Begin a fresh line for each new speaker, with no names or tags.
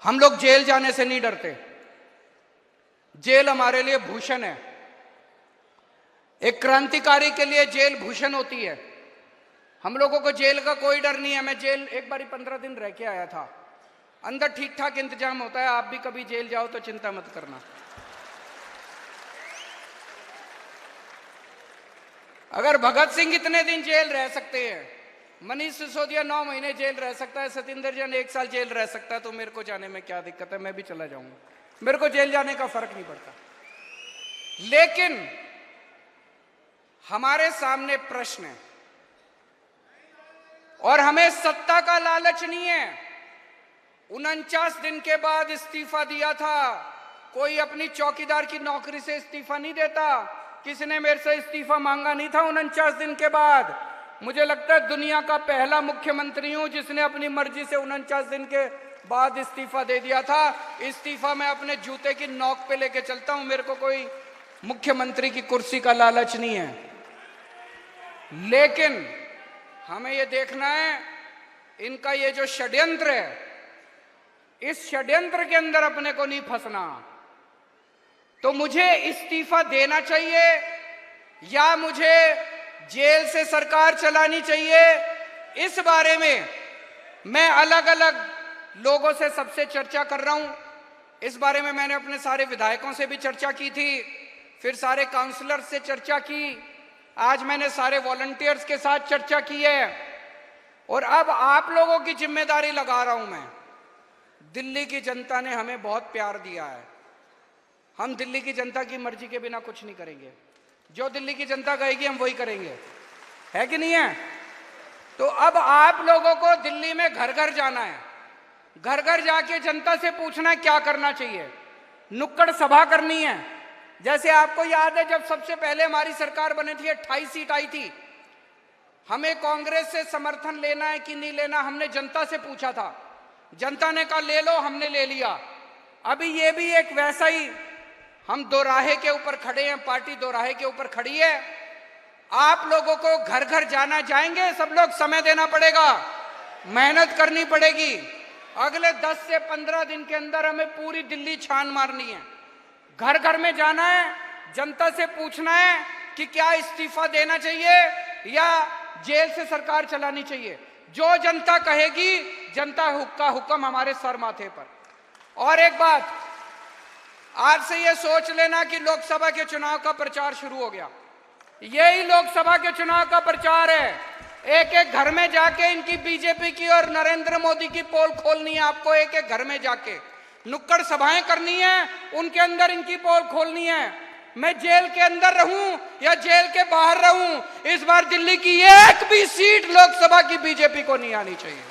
हम लोग जेल जाने से नहीं डरते। जेल हमारे लिए भूषण है। एक क्रांतिकारी के लिए जेल भूषण होती है। हम लोगों को जेल का कोई डर नहीं है। मैं जेल एक बारी 15 दिन रह के आया था। अंदर ठीक ठाक इंतजाम होता है। आप भी कभी जेल जाओ तो चिंता मत करना। अगर भगत सिंह इतने दिन जेल रह सकते हैं, मनीष सिसोदिया 9 महीने जेल रह सकता है, सतिंदर जैन 1 साल जेल रह सकता है, तो मेरे को जाने में क्या दिक्कत है? मैं भी चला जाऊंगा। मेरे को जेल जाने का फर्क नहीं पड़ता। लेकिन हमारे सामने प्रश्न है और हमें सत्ता का लालच नहीं है। 49 दिन के बाद इस्तीफा दिया था। कोई अपनी चौकीदार की नौकरी से इस्तीफा नहीं देता। किसी ने मेरे से इस्तीफा मांगा नहीं था 49 दिन के बाद। मुझे लगता है दुनिया का पहला मुख्यमंत्री हूं जिसने अपनी मर्जी से 49 दिन के बाद इस्तीफा दे दिया था। इस्तीफा मैं अपने जूते की नोक पे लेके चलता हूं। मेरे को कोई मुख्यमंत्री की कुर्सी का लालच नहीं है। लेकिन हमें यह देखना है इनका ये जो षड्यंत्र है, इस षड्यंत्र के अंदर अपने को नहीं फंसना। तो मुझे इस्तीफा देना चाहिए या मुझे जेल से सरकार चलानी चाहिए? इस बारे में मैं अलग अलग लोगों से सबसे चर्चा कर रहा हूं। इस बारे में मैंने अपने सारे विधायकों से भी चर्चा की थी, फिर सारे काउंसलर से चर्चा की, आज मैंने सारे वॉलंटियर्स के साथ चर्चा की है और अब आप लोगों की जिम्मेदारी लगा रहा हूं मैं। दिल्ली की जनता ने हमें बहुत प्यार दिया है। हम दिल्ली की जनता की मर्जी के बिना कुछ नहीं करेंगे। जो दिल्ली की जनता कहेगी हम वही करेंगे, है कि नहीं है? तो अब आप लोगों को दिल्ली में घर घर जाना है। घर घर जाके जनता से पूछना है क्या करना चाहिए। नुक्कड़ सभा करनी है। जैसे आपको याद है जब सबसे पहले हमारी सरकार बनी थी 28 सीट आई थी। हमें कांग्रेस से समर्थन लेना है कि नहीं लेना, हमने जनता से पूछा था। जनता ने कहा ले लो, हमने ले लिया। अभी ये भी एक वैसा ही, हम दोराहे के ऊपर खड़े हैं, पार्टी दोराहे के ऊपर खड़ी है। आप लोगों को घर घर जाना, जाएंगे सब लोग, समय देना पड़ेगा, मेहनत करनी पड़ेगी। अगले 10 से 15 दिन के अंदर हमें पूरी दिल्ली छान मारनी है। घर घर में जाना है, जनता से पूछना है कि क्या इस्तीफा देना चाहिए या जेल से सरकार चलानी चाहिए। जो जनता कहेगी, जनता का हुक्म हमारे सर माथे पर। और एक बात, आज से ये सोच लेना कि लोकसभा के चुनाव का प्रचार शुरू हो गया। यही लोकसभा के चुनाव का प्रचार है। एक एक घर में जाके इनकी बीजेपी की और नरेंद्र मोदी की पोल खोलनी है। आपको एक एक घर में जाके नुक्कड़ सभाएं करनी है, उनके अंदर इनकी पोल खोलनी है। मैं जेल के अंदर रहूं या जेल के बाहर रहूं, इस बार दिल्ली की एक भी सीट लोकसभा की बीजेपी को नहीं आनी चाहिए।